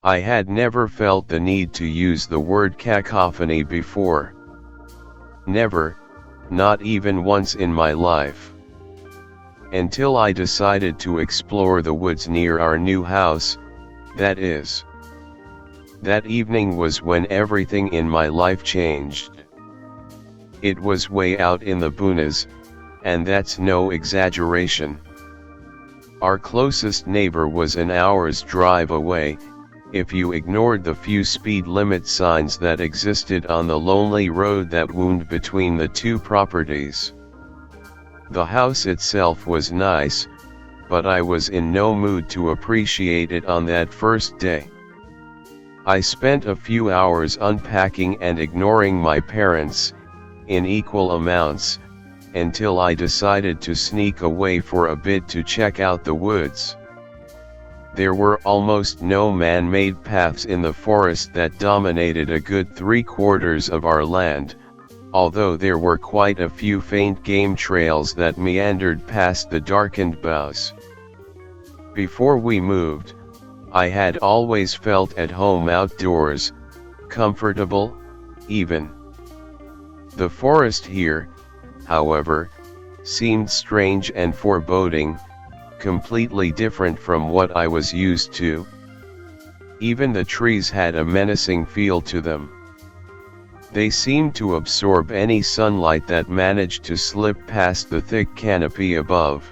I had never felt the need to use the word cacophony before. Never, not even once in my life. Until I decided to explore the woods near our new house, that is. That evening was when everything in my life changed. It was way out in the boonies, and that's no exaggeration. Our closest neighbor was an hour's drive away, if you ignored the few speed limit signs that existed on the lonely road that wound between the two properties. The house itself was nice, but I was in no mood to appreciate it on that first day. I spent a few hours unpacking and ignoring my parents, in equal amounts, until I decided to sneak away for a bit to check out the woods. There were almost no man-made paths in the forest that dominated a good 3/4 of our land, although there were quite a few faint game trails that meandered past the darkened boughs. Before we moved, I had always felt at home outdoors, comfortable, even. The forest here, however, seemed strange and foreboding, completely different from what I was used to. Even the trees had a menacing feel to them. They seemed to absorb any sunlight that managed to slip past the thick canopy above.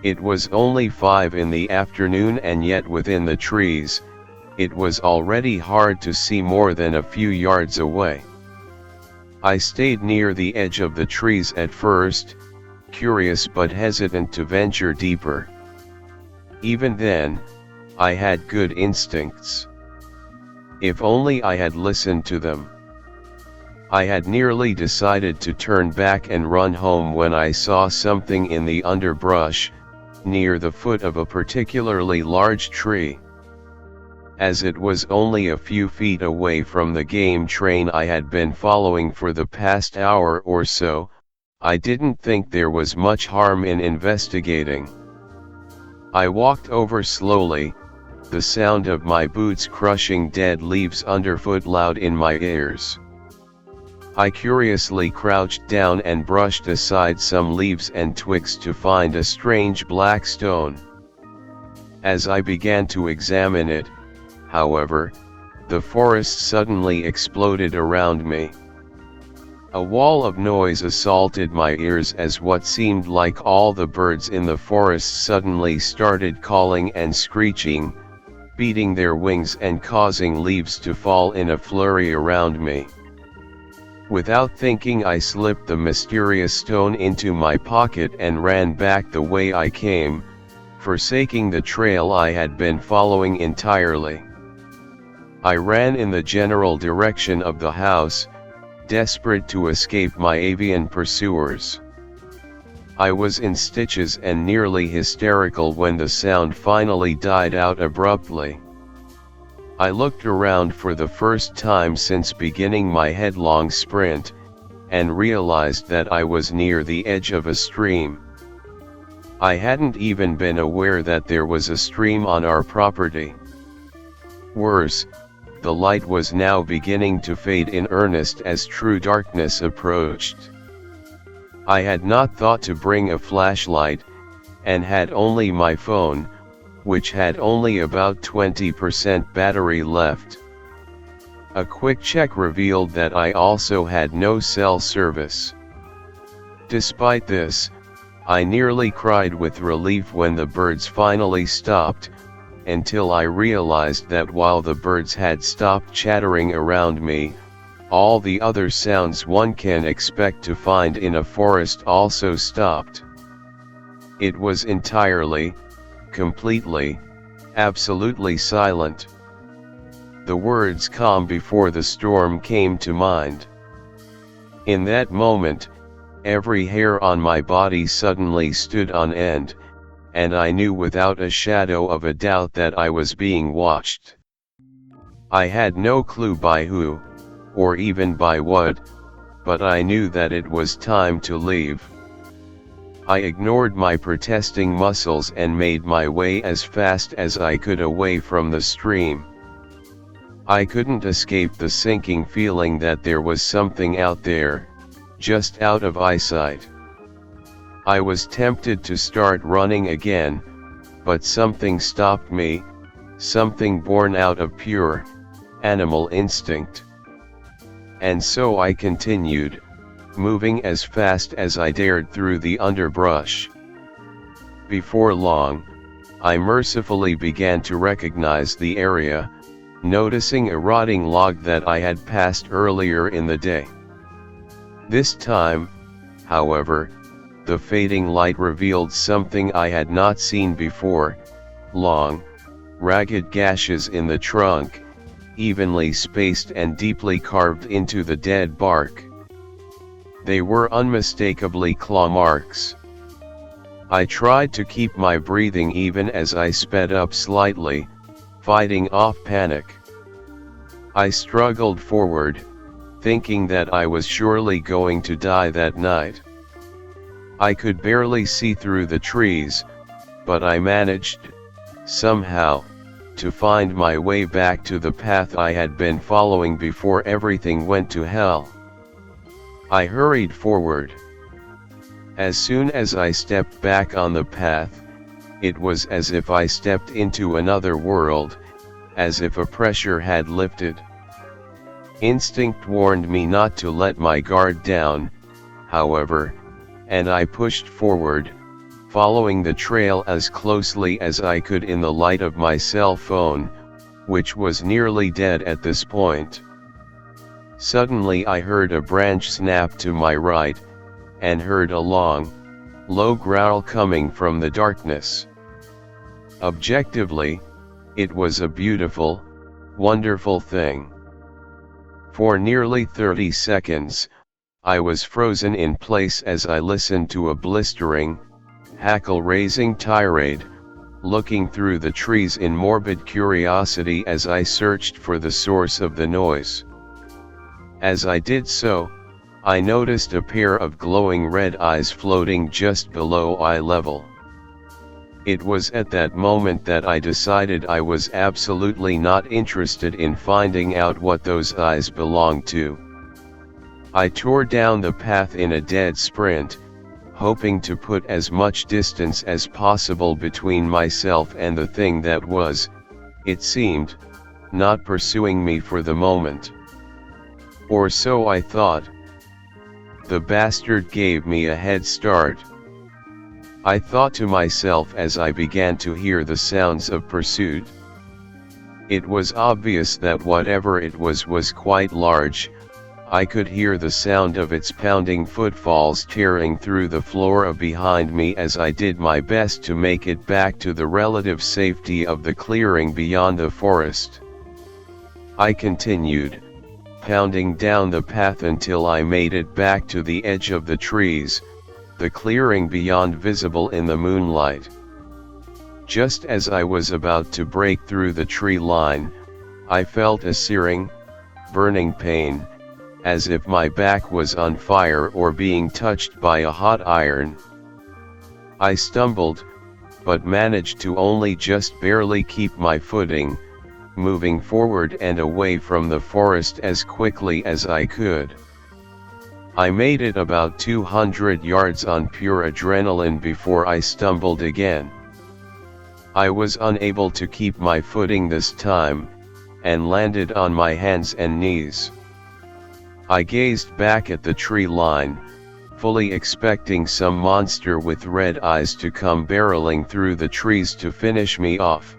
It was only 5 in the afternoon, and yet within the trees, it was already hard to see more than a few yards away. I stayed near the edge of the trees at first, curious but hesitant to venture deeper. Even then, I had good instincts. If only I had listened to them. I had nearly decided to turn back and run home when I saw something in the underbrush, near the foot of a particularly large tree. As it was only a few feet away from the game train I had been following for the past hour or so, I didn't think there was much harm in investigating. I walked over slowly, the sound of my boots crushing dead leaves underfoot loud in my ears. I curiously crouched down and brushed aside some leaves and twigs to find a strange black stone. As I began to examine it, however, the forest suddenly exploded around me. A wall of noise assaulted my ears as what seemed like all the birds in the forest suddenly started calling and screeching, beating their wings and causing leaves to fall in a flurry around me. Without thinking, I slipped the mysterious stone into my pocket and ran back the way I came, forsaking the trail I had been following entirely. I ran in the general direction of the house, desperate to escape my avian pursuers. I was in stitches and nearly hysterical when the sound finally died out abruptly. I looked around for the first time since beginning my headlong sprint, and realized that I was near the edge of a stream. I hadn't even been aware that there was a stream on our property. Worse, the light was now beginning to fade in earnest as true darkness approached. I had not thought to bring a flashlight, and had only my phone, which had only about 20% battery left. A quick check revealed that I also had no cell service. Despite this, I nearly cried with relief when the birds finally stopped, until I realized that while the birds had stopped chattering around me, all the other sounds one can expect to find in a forest also stopped. It was entirely, completely, absolutely silent. The words "calm before the storm" came to mind. In that moment, every hair on my body suddenly stood on end, and I knew without a shadow of a doubt that I was being watched. I had no clue by who, or even by what, but I knew that it was time to leave. I ignored my protesting muscles and made my way as fast as I could away from the stream. I couldn't escape the sinking feeling that there was something out there, just out of eyesight. I was tempted to start running again, but something stopped me, something born out of pure, animal instinct. And so I continued, moving as fast as I dared through the underbrush. Before long, I mercifully began to recognize the area, noticing a rotting log that I had passed earlier in the day. This time, however, the fading light revealed something I had not seen before: long, ragged gashes in the trunk, evenly spaced and deeply carved into the dead bark. They were unmistakably claw marks. I tried to keep my breathing even as I sped up slightly, fighting off panic. I struggled forward, thinking that I was surely going to die that night. I could barely see through the trees, but I managed, somehow, to find my way back to the path I had been following before everything went to hell. I hurried forward. As soon as I stepped back on the path, it was as if I stepped into another world, as if a pressure had lifted. Instinct warned me not to let my guard down, however, and I pushed forward, following the trail as closely as I could in the light of my cell phone, which was nearly dead at this point. Suddenly I heard a branch snap to my right, and heard a long, low growl coming from the darkness. Objectively, it was a beautiful, wonderful thing. For nearly 30 seconds, I was frozen in place as I listened to a blistering, hackle-raising tirade, looking through the trees in morbid curiosity as I searched for the source of the noise. As I did so, I noticed a pair of glowing red eyes floating just below eye level. It was at that moment that I decided I was absolutely not interested in finding out what those eyes belonged to. I tore down the path in a dead sprint, hoping to put as much distance as possible between myself and the thing that was, it seemed, not pursuing me for the moment. Or so I thought. The bastard gave me a head start. I thought to myself as I began to hear the sounds of pursuit. It was obvious that whatever it was quite large. I could hear the sound of its pounding footfalls tearing through the floor behind me as I did my best to make it back to the relative safety of the clearing beyond the forest. I continued, pounding down the path until I made it back to the edge of the trees, the clearing beyond visible in the moonlight. Just as I was about to break through the tree line, I felt a searing, burning pain, as if my back was on fire or being touched by a hot iron. I stumbled, but managed to only just barely keep my footing, moving forward and away from the forest as quickly as I could. I made it about 200 yards on pure adrenaline before I stumbled again. I was unable to keep my footing this time, and landed on my hands and knees. I gazed back at the tree line, fully expecting some monster with red eyes to come barreling through the trees to finish me off.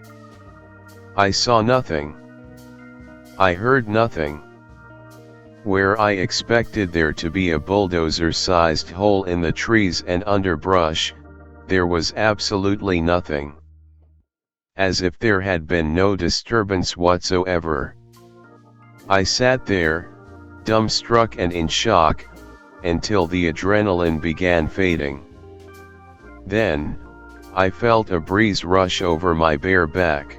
I saw nothing. I heard nothing. Where I expected there to be a bulldozer-sized hole in the trees and underbrush, there was absolutely nothing. As if there had been no disturbance whatsoever. I sat there, dumbstruck and in shock, until the adrenaline began fading. Then, I felt a breeze rush over my bare back.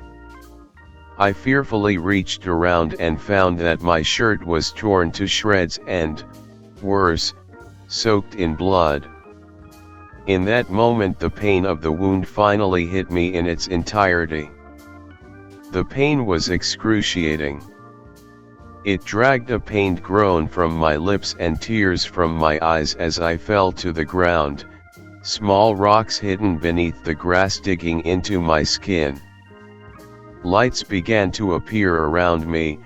I fearfully reached around and found that my shirt was torn to shreds and, worse, soaked in blood. In that moment the pain of the wound finally hit me in its entirety. The pain was excruciating. It dragged a pained groan from my lips and tears from my eyes as I fell to the ground, small rocks hidden beneath the grass digging into my skin. Lights began to appear around me,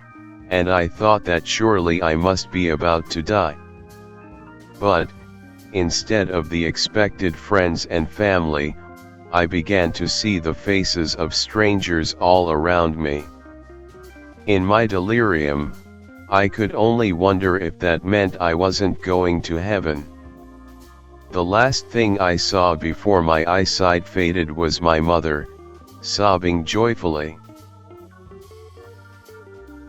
and I thought that surely I must be about to die. But, instead of the expected friends and family, I began to see the faces of strangers all around me. In my delirium, I could only wonder if that meant I wasn't going to heaven. The last thing I saw before my eyesight faded was my mother, sobbing joyfully.